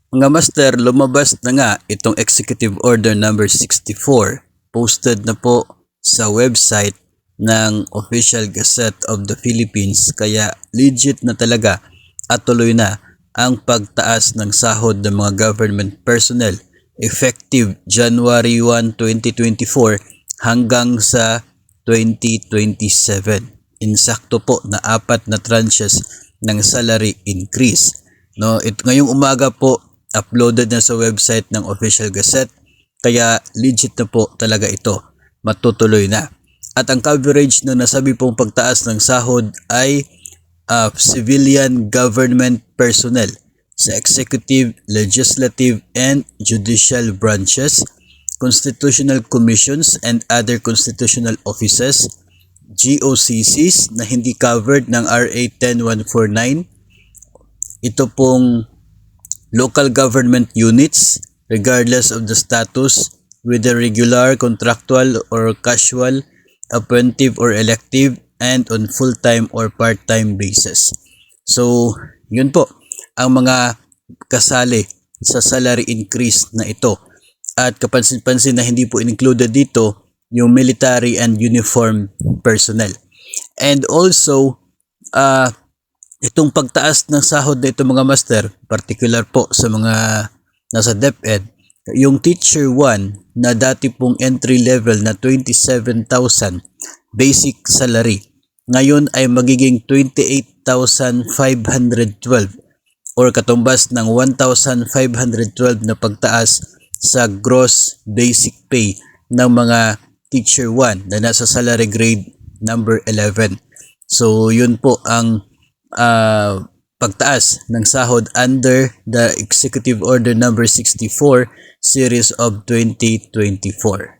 Mga master, lumabas na nga itong Executive Order number 64. Posted na po sa website ng Official Gazette of the Philippines, kaya legit na talaga at tuloy na ang pagtaas ng sahod ng mga government personnel effective January 1, 2024 hanggang sa 2027. Insakto po na 4 na tranches ng salary increase. No, ngayong umaga po uploaded na sa website ng Official Gazette, kaya legit na po talaga ito, matutuloy na. At ang coverage na nasabi pong pagtaas ng sahod ay civilian government personnel sa executive, legislative, and judicial branches, constitutional commissions and other constitutional offices, GOCCs na hindi covered ng RA 10149. Ito pong local government units regardless of the status, whether regular, contractual, or casual, appointive or elective, and on full-time or part-time basis. So, yun po ang mga kasali sa salary increase na ito. At kapansin-pansin na hindi po included dito yung military and uniform personnel. And also, itong pagtaas ng sahod na ito mga master, particular po sa mga nasa DepEd, yung Teacher 1 na dati pong entry level na 27,000 basic salary, ngayon ay magiging 28,512 or katumbas ng 1,512 na pagtaas sa gross basic pay ng mga Teacher 1 na nasa salary grade number 11. So yun po ang pagtaas ng sahod under the Executive Order number 64 series of 2024.